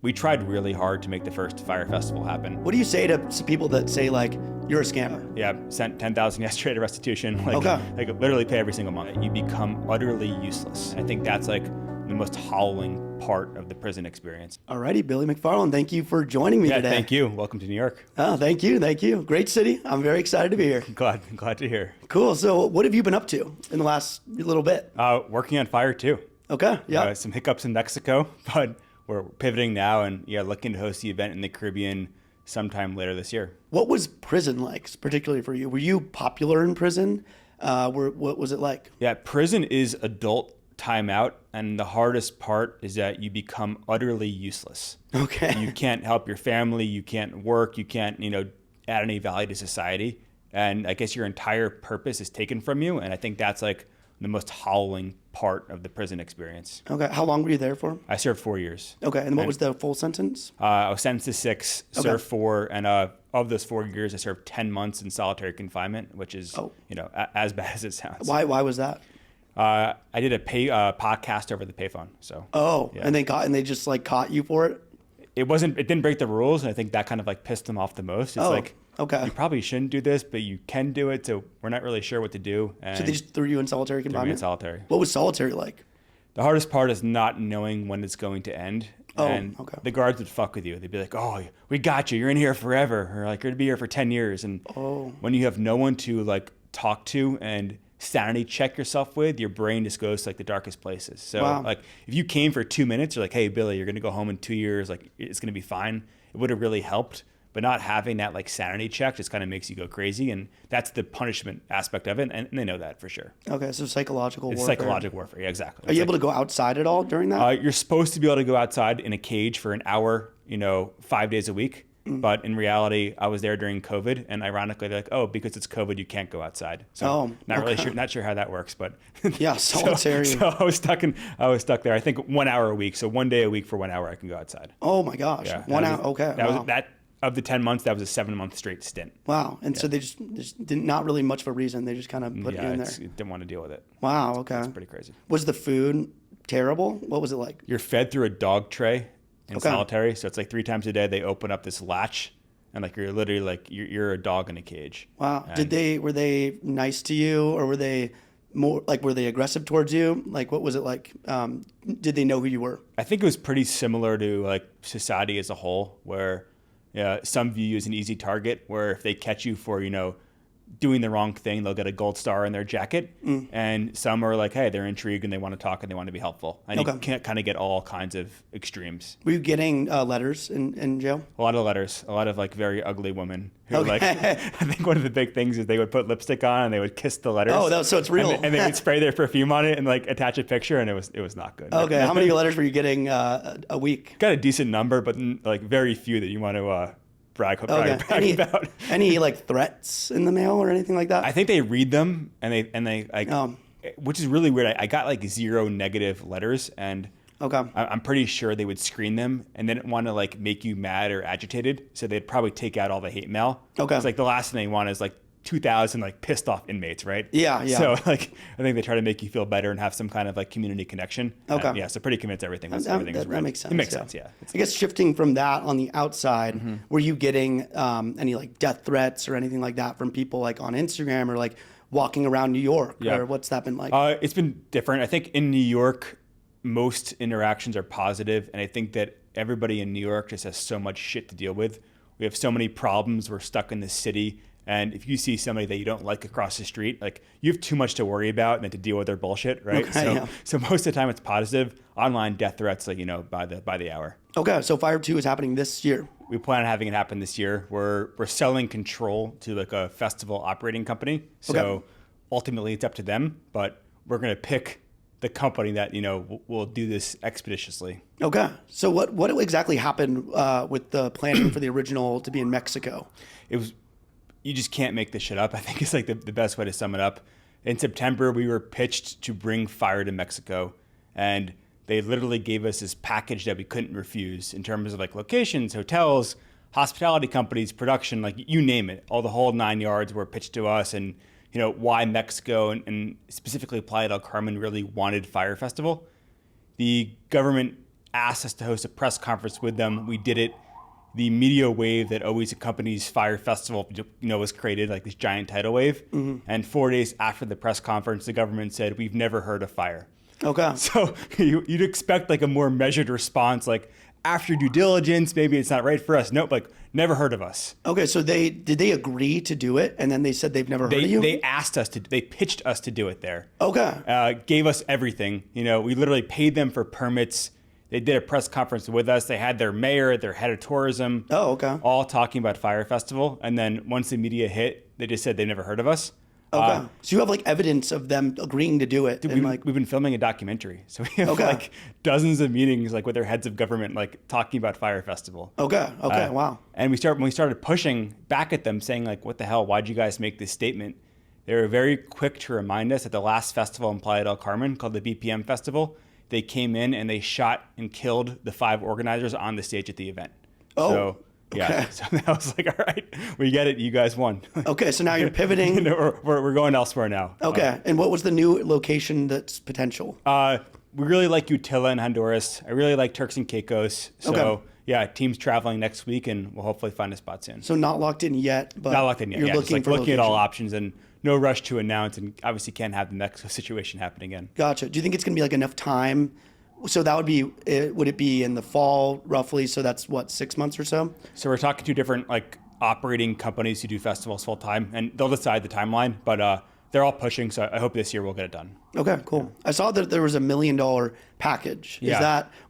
We tried really hard to make the first Fyre Festival happen. What do you say to people that say, like, you're a scammer? Yeah, sent 10,000 yesterday to Restitution. Like literally pay every single month. You become utterly useless. I think that's like the most howling part of the prison experience. Alrighty, Billy McFarland, thank you for joining me today. Thank you. Welcome to New York. Oh, thank you. Great city. I'm very excited to be here. Glad to hear. Cool. So what have you been up to in the last little bit? Working on Fyre too. Okay, yeah. Some hiccups in Mexico, but we're pivoting now and looking to host the event in the Caribbean sometime later this year. What was prison like, particularly for you? Were you popular in prison? What was it like? Yeah, prison is adult timeout, and the hardest part is that you become utterly useless. Okay. You can't help your family, you can't work, you can't, add any value to society. And I guess your entire purpose is taken from you, and I think that's like the most howling part of the prison experience. Okay. How long were you there for? I served 4 years. Okay. And what was the full sentence? I was sentenced to 6, served 4, and of those 4 years, I served 10 months in solitary confinement, which is, as bad as it sounds. Why was that? I did a podcast over the payphone. So. Oh, yeah. And they just like caught you for it? It didn't break the rules, and I think that kind of like pissed them off the most. It's okay. You probably shouldn't do this, but you can do it, so we're not really sure what to do. And so they just threw you in solitary confinement? Threw me in solitary. What was solitary like? The hardest part is not knowing when it's going to end. And the guards would fuck with you. They'd be like, oh, we got you. You're in here forever. Or like, you're going to be here for 10 years. And when you have no one to like talk to and sanity check yourself with, your brain just goes to like the darkest places. So like if you came for 2 minutes, you're like, hey, Billy, you're going to go home in 2 years. Like it's going to be fine. It would have really helped. But not having that like sanity check just kind of makes you go crazy. And that's the punishment aspect of it. And they know that for sure. Okay. So psychological warfare. Psychological warfare. Yeah, exactly. Are you able to go outside at all during that? You're supposed to be able to go outside in a cage for an hour, 5 days a week. But in reality, I was there during COVID, and ironically, they're like, because it's COVID, you can't go outside. So not sure how that works, but yeah, solitary. So I was stuck there. I think 1 hour a week. So 1 day a week for 1 hour, I can go outside. Oh my gosh. Yeah, 1 hour. Okay. That of the 10 months, that was a 7-month straight stint. Wow. And so they just didn't, not really much of a reason. They just kind of put you in there. Didn't want to deal with it. Wow. Okay. It's pretty crazy. Was the food terrible? What was it like? You're fed through a dog tray in solitary. So it's like 3 times a day they open up this latch, and like you're literally like you're a dog in a cage. Wow. And were they nice to you, or were they were they aggressive towards you? Like what was it like? Did they know who you were? I think it was pretty similar to like society as a whole, where some view you as an easy target, where if they catch you for doing the wrong thing, they'll get a gold star in their jacket. And some are like, hey, they're intrigued and they want to talk and they want to be helpful. And you can't kind of get all kinds of extremes. Were you getting letters in jail? A lot of letters. A lot of like very ugly women who like, I think one of the big things is they would put lipstick on and they would kiss the letters. Oh, so it's real. And they would spray their perfume on it and like attach a picture, and it was not good. Okay, how many letters were you getting a week? Got a decent number, but like very few that you want to brag about. Any like threats in the mail or anything like that? I think they read them and they like, which is really weird. I got like 0 negative letters, and I'm pretty sure they would screen them and they didn't want to like make you mad or agitated, so they'd probably take out all the hate mail. It's like the last thing they want is like 2,000 like pissed off inmates, right? Yeah. So like I think they try to make you feel better and have some kind of like community connection. So pretty convinced everything was read. That makes sense. It makes sense, yeah. I guess shifting from that on the outside, were you getting any like death threats or anything like that from people like on Instagram or like walking around New York? Or what's that been like? It's been different. I think in New York, most interactions are positive, and I think that everybody in New York just has so much shit to deal with. We have so many problems. We're stuck in this city. And if you see somebody that you don't like across the street, like you have too much to worry about than to deal with their bullshit, right? So most of the time it's positive. Online death threats, like by the hour. Okay, so Fyre 2 is happening this year. We plan on having it happen this year. We're selling control to like a festival operating company. So ultimately it's up to them, but we're going to pick the company that will do this expeditiously. Okay, so what exactly happened with the planning for the original to be in Mexico? You just can't make this shit up. I think it's like the best way to sum it up. In September, we were pitched to bring Fyre to Mexico, and they literally gave us this package that we couldn't refuse in terms of like locations, hotels, hospitality companies, production, like you name it. All the whole 9 yards were pitched to us, and why Mexico and specifically Playa del Carmen really wanted Fyre Festival. The government asked us to host a press conference with them. We did it. The media wave that always accompanies Fyre Festival, was created, like this giant tidal wave. And 4 days after the press conference, the government said, we've never heard of Fyre. Okay. So you'd expect like a more measured response, like after due diligence, maybe it's not right for us. Nope, like never heard of us. Okay, so did they agree to do it, and then they said they've never heard of you? They asked us they pitched us to do it there. Okay. Gave us everything. We literally paid them for permits. They did a press conference with us. They had their mayor, their head of tourism. Oh, okay. All talking about Fyre Festival. And then once the media hit, they just said they never heard of us. Okay. So you have like evidence of them agreeing to do it. Dude, we've been filming a documentary. So we have like dozens of meetings like with their heads of government, like talking about Fyre Festival. Okay. Wow. And when we started pushing back at them saying like, what the hell, why'd you guys make this statement? They were very quick to remind us at the last festival in Playa del Carmen called the BPM Festival. They came in and they shot and killed the 5 organizers on the stage at the event. Oh, so, yeah. Okay. So I was like, all right, we get it. You guys won. Okay, so now you're pivoting. We're going elsewhere now. Okay, and what was the new location that's potential? We really like Utila in Honduras. I really like Turks and Caicos. So, yeah, team's traveling next week, and we'll hopefully find a spot soon. So not locked in yet, but not locked in yet. You're looking at all options, and no rush to announce, and obviously can't have the Mexico situation happen again. Gotcha. Do you think it's going to be like enough time? So that would it be in the fall roughly? So that's what, 6 months or so? So we're talking to different like operating companies who do festivals full time, and they'll decide the timeline, but they're all pushing. So I hope this year we'll get it done. Okay, cool. I saw that there was $1 million package.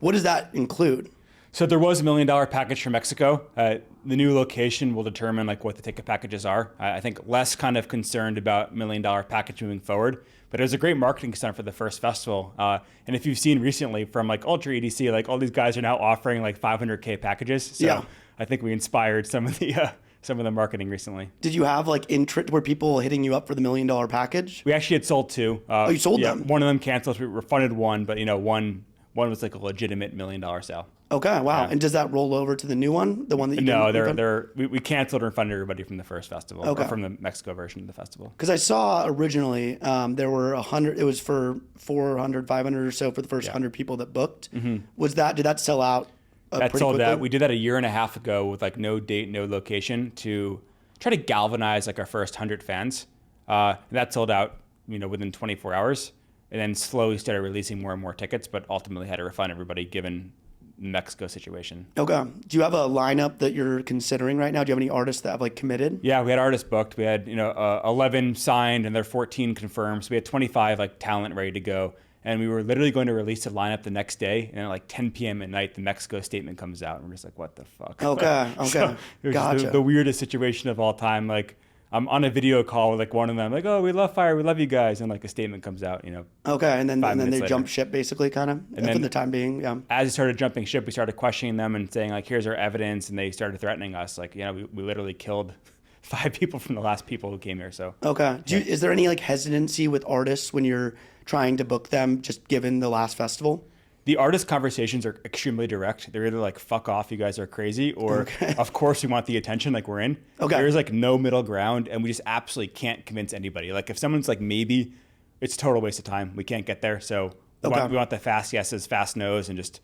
What does that include? So there was $1 million package for Mexico. The new location will determine like what the ticket packages are. I think less kind of concerned about $1 million package moving forward, but it was a great marketing stunt for the first festival. And if you've seen recently from like Ultra EDC, like all these guys are now offering like 500K packages. So I think we inspired some of the marketing recently. Did you have like were people hitting you up for the $1 million package? We actually had sold 2. You sold them? One of them canceled. We refunded one, but one was like a legitimate $1 million sale. Okay, wow. And does that roll over to the new one? The one that you we canceled and refunded everybody from the first festival, or from the Mexico version of the festival. Because I saw originally there were 100, it was for 400, 500 or so for the first 100 people that booked. Mm-hmm. Did that sell out that sold quickly? Out. We did that a year and a half ago with like no date, no location to try to galvanize like our first 100 fans. And that sold out, within 24 hours. And then slowly started releasing more and more tickets, but ultimately had to refund everybody given the Mexico situation. Okay. Do you have a lineup that you're considering right now? Do you have any artists that have like committed? Yeah, we had artists booked. We had 11 signed and there are 14 confirmed. So we had 25 like talent ready to go. And we were literally going to release the lineup the next day, and at like 10 p.m. at night, the Mexico statement comes out, and we're just like, "What the fuck?" Okay. So it was just the weirdest situation of all time. Like, I'm on a video call with like one of them, like, "Oh, we love Fyre, we love you guys," and like a statement comes out, Okay, and then they later. Jump ship basically, kind of, for the time being. Yeah. As we started jumping ship, we started questioning them and saying like, "Here's our evidence," and they started threatening us, like, we literally killed 5 people from the last people who came here. So okay, is there any like hesitancy with artists when you're trying to book them, just given the last festival? The artist conversations are extremely direct. They're either like, "Fuck off, you guys are crazy," or "Of course we want the attention, like we're in." Okay. There's like no middle ground, and we just absolutely can't convince anybody. Like if someone's like maybe, it's a total waste of time. We can't get there. So we want the fast yeses, fast nos, and just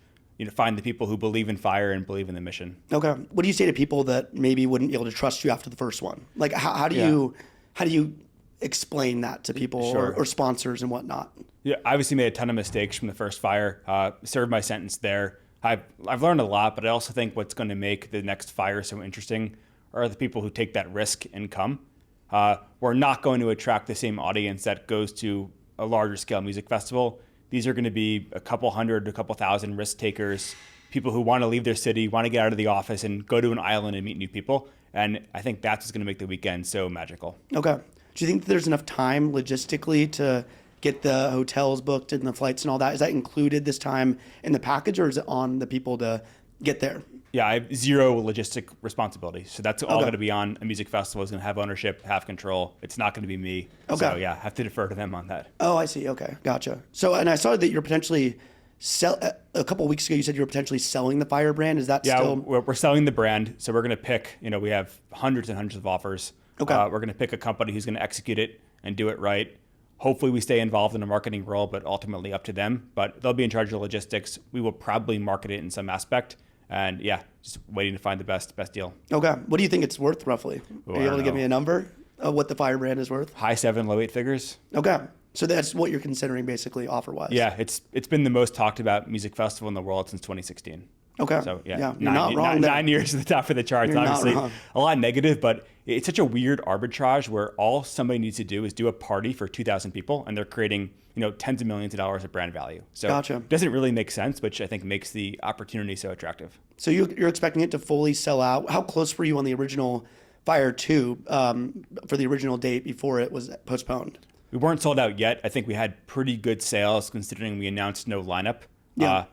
find the people who believe in Fyre and believe in the mission. Okay. What do you say to people that maybe wouldn't be able to trust you after the first one? Like how do you explain that to people or sponsors and whatnot? Yeah, I obviously made a ton of mistakes from the first Fyre. Served my sentence there. I've learned a lot, but I also think what's going to make the next Fyre so interesting are the people who take that risk and come. We're not going to attract the same audience that goes to a larger scale music festival. These are going to be a couple hundred, a couple thousand risk takers, people who want to leave their city, want to get out of the office and go to an island and meet new people. And I think that's what's going to make the weekend so magical. Okay. Do you think there's enough time logistically to get the hotels booked and the flights and all that? Is that included this time in the package, or is it on the people to get there? Yeah, I have zero logistic responsibility. So that's all going to be on a music festival. Is going to have ownership, have control. It's not going to be me. Okay. So yeah, I have to defer to them on that. Oh, I see. Okay. Gotcha. So, and I saw that you're potentially a couple of weeks ago, you said you were potentially selling the Fyre brand. Is that still? Yeah, we're selling the brand. So we're going to pick, we have hundreds and hundreds of offers. Okay. We're going to pick a company who's going to execute it and do it right. Hopefully we stay involved in a marketing role, but ultimately up to them. But they'll be in charge of logistics. We will probably market it in some aspect. And yeah, just waiting to find the best deal. Okay. What do you think it's worth roughly? Are you able to give me a number of what the Fyre brand is worth? High 7, low 8 figures. Okay. So that's what you're considering basically offer-wise. Yeah, it's been the most talked about music festival in the world since 2016. Okay. So yeah, you're not wrong. 9 years at the top of the charts. You're Obviously, not wrong. A lot negative, but it's such a weird arbitrage where all somebody needs to do is do a party for 2,000 people, and they're creating tens of millions of dollars of brand value. So Gotcha. It doesn't really make sense, which I think makes the opportunity so attractive. So you're expecting it to fully sell out. How close were you on the original Fyre 2 for the original date before it was postponed? We weren't sold out yet. I think we had pretty good sales considering we announced no lineup. Yeah.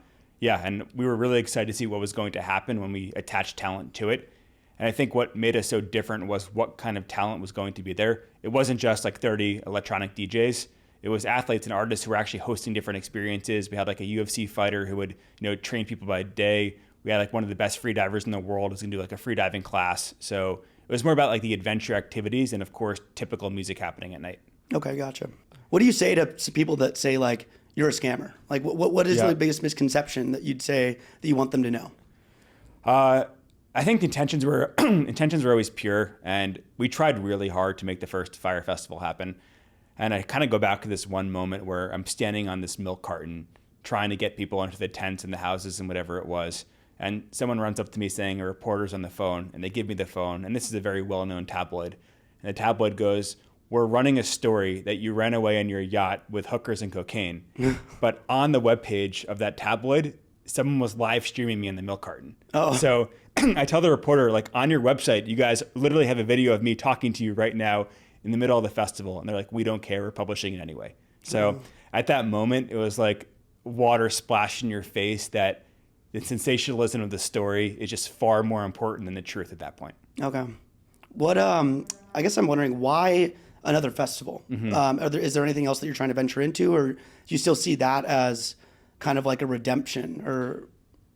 And we were really excited to see what was going to happen when we attached talent to it. And I think what made us so different was what kind of talent was going to be there. It wasn't just like 30 electronic DJs. It was athletes and artists who were actually hosting different experiences. We had like a UFC fighter who would, train people by day. We had like one of the best free divers in the world who's gonna do like a free diving class. So it was more about like the adventure activities and of course, typical music happening at night. Okay, gotcha. What do you say to people that say like, you're a scammer? Like what is the biggest misconception that you'd say that you want them to know? I think intentions were always pure, and we tried really hard to make the first Fyre Festival happen. And I kind of go back to this one moment where I'm standing on this milk carton trying to get people into the tents and the houses and whatever it was. And someone runs up to me saying a reporter's on the phone, and they give me the phone. And this is a very well-known tabloid. And the tabloid goes, "We're running a story that you ran away on your yacht with hookers and cocaine." But on the webpage of that tabloid, someone was live streaming me in the milk carton. Oh. So I tell the reporter, like, on your website, you guys literally have a video of me talking to you right now in the middle of the festival. And they're like, "We don't care. We're publishing it anyway." So at that moment, it was like water splashed in your face that the sensationalism of the story is just far more important than the truth at that point. Okay. What, I guess I'm wondering why another festival? Is there anything else that you're trying to venture into, or do you still see that as kind of like a redemption or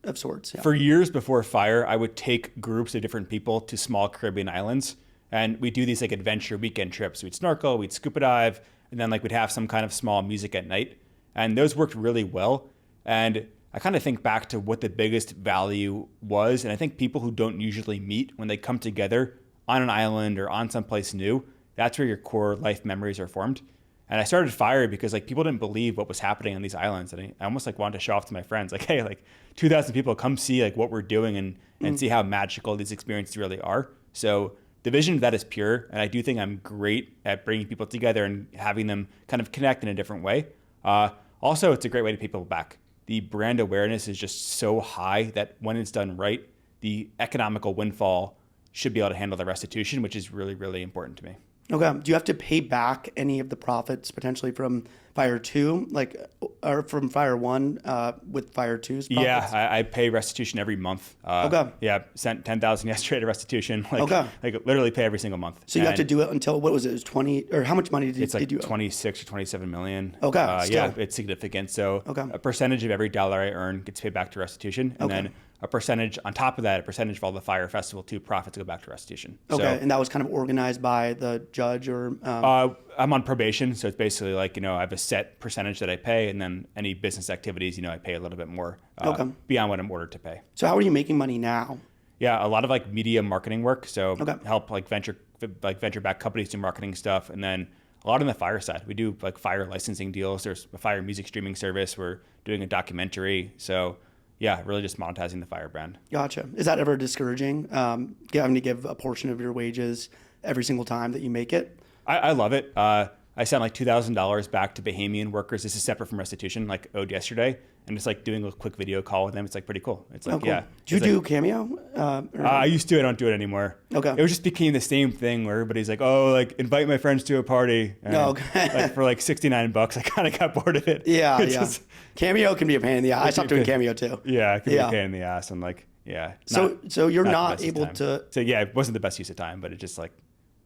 of sorts? Yeah. For years before Fyre, I would take groups of different people to small Caribbean islands, and we'd do these like adventure weekend trips. We'd snorkel, we'd scuba dive, and then like we'd have some kind of small music at night. And those worked really well. And I kind of think back to what the biggest value was. And I think people who don't usually meet, when they come together on an island or on someplace new, that's where your core life memories are formed. And I started Fyre because like people didn't believe what was happening on these islands. And I almost like wanted to show off to my friends, like, hey, like 2,000 people come see like what we're doing and see how magical these experiences really are. So the vision of that is pure. And I do think I'm great at bringing people together and having them kind of connect in a different way. Also, it's a great way to pay people back. The brand awareness is just so high that when it's done right, the economical windfall should be able to handle the restitution, which is really, really important to me. Okay. Do you have to pay back any of the profits potentially from Fyre 2, like, or from Fyre 1 with Fyre 2's profits? Yeah, I pay restitution every month. Okay. Yeah, sent $10,000 yesterday to restitution. Like, okay. Like literally pay every single month. So you have to do it until, what was it? It was 20, or how much money did you It's like did you 26 or 27 million. Okay. Yeah, it's significant. So a percentage of every dollar I earn gets paid back to restitution. And then a percentage on top of that, a percentage of all the Fyre Festival 2 profits go back to restitution. Okay, So, and that was kind of organized by the judge or? I'm on probation, so it's basically like, I have a set percentage that I pay, and then any business activities, I pay a little bit more beyond what I'm ordered to pay. So how are you making money now? Yeah, a lot of like media marketing work. So help like venture back companies do marketing stuff, and then a lot on the Fyre side. We do like Fyre licensing deals. There's a Fyre music streaming service. We're doing a documentary. So yeah, really just monetizing the Fyre brand. Gotcha. Is that ever discouraging? Having to give a portion of your wages every single time that you make it? I love it. I sent like $2,000 back to Bahamian workers. This is separate from restitution, like owed yesterday. And just like doing a quick video call with them. It's like pretty cool. It's like, cool. yeah. Do you do Cameo? I used to, I don't do it anymore. Okay. It just became the same thing where everybody's like, oh, like invite my friends to a party. And like for like $69, I kind of got bored of it. Yeah, Cameo can be a pain in the ass. I stopped doing Cameo too. Yeah, it can be a pain in the ass. And like, yeah. So you're not able to. So yeah, it wasn't the best use of time, but it just like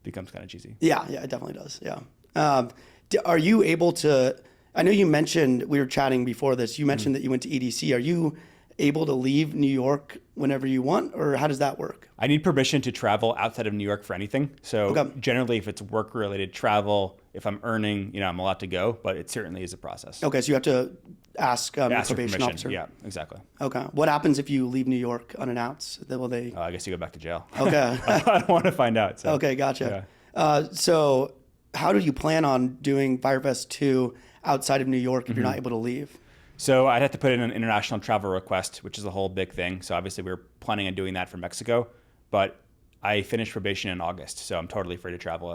becomes kind of cheesy. Yeah, it definitely does. Yeah. Are you able to, I know you mentioned, we were chatting before this, you mentioned that you went to EDC. Are you able to leave New York whenever you want, or how does that work? I need permission to travel outside of New York for anything. So generally, if it's work-related travel, if I'm earning, I'm allowed to go, but it certainly is a process. Okay, so you have to ask your Ask for probation permission. officer. Yeah, exactly. Okay. What happens if you leave New York unannounced? Will they? I guess you go back to jail. Okay. I don't want to find out. So. Okay, gotcha. Yeah. So how do you plan on doing Fyre Fest 2 outside of New York if you're not able to leave? So I'd have to put in an international travel request, which is a whole big thing. So obviously we were planning on doing that for Mexico, but I finished probation in August, so I'm totally free to travel,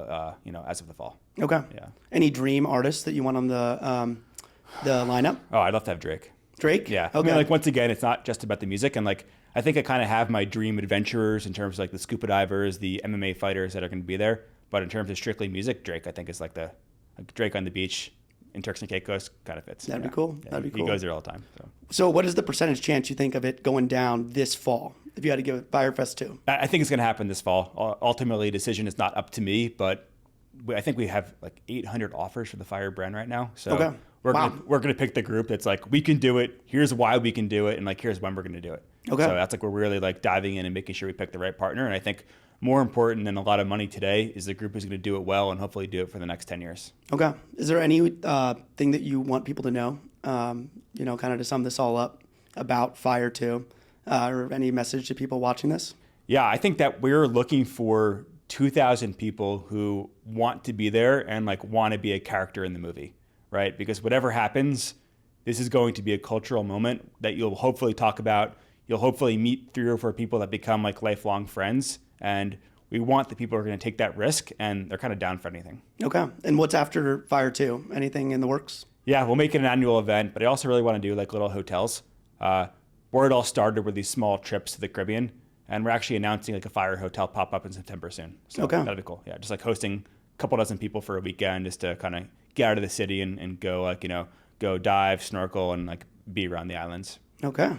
as of the fall. Okay. Yeah. Any dream artists that you want on the lineup? Oh, I'd love to have Drake. Drake? Yeah. Okay. I mean, once again, it's not just about the music, and I think I kind of have my dream adventurers in terms of the scuba divers, the MMA fighters that are going to be there. But in terms of strictly music, Drake, I think is the Drake on the beach in Turks and Caicos kind of fits. That'd be cool. Yeah, That'd be cool. He goes there all the time. So what is the percentage chance you think of it going down this fall if you had to give it Fyre Fest 2? I think it's going to happen this fall. Ultimately, a decision is not up to me, but I think we have 800 offers for the Fyre brand right now. So okay. we're going to pick the group that's we can do it. Here's why we can do it, and here's when we're going to do it. Okay. So that's we're really diving in and making sure we pick the right partner. And I think more important than a lot of money today is the group who's going to do it well and hopefully do it for the next 10 years. Okay. Is there any thing that you want people to know, kind of to sum this all up about Fyre 2, or any message to people watching this? Yeah, I think that we're looking for 2,000 people who want to be there and want to be a character in the movie, right? Because whatever happens, this is going to be a cultural moment that you'll hopefully talk about. You'll hopefully meet 3 or 4 people that become lifelong friends. And we want the people who are going to take that risk, and they're kind of down for anything. Okay. And what's after Fyre 2? Anything in the works? Yeah, we'll make it an annual event, but I also really want to do little hotels. Where it all started were these small trips to the Caribbean, and we're actually announcing a Fyre hotel pop-up in September soon. So okay. That'll be cool. Yeah, just hosting a couple dozen people for a weekend just to kind of get out of the city and go go dive, snorkel, and be around the islands. Okay.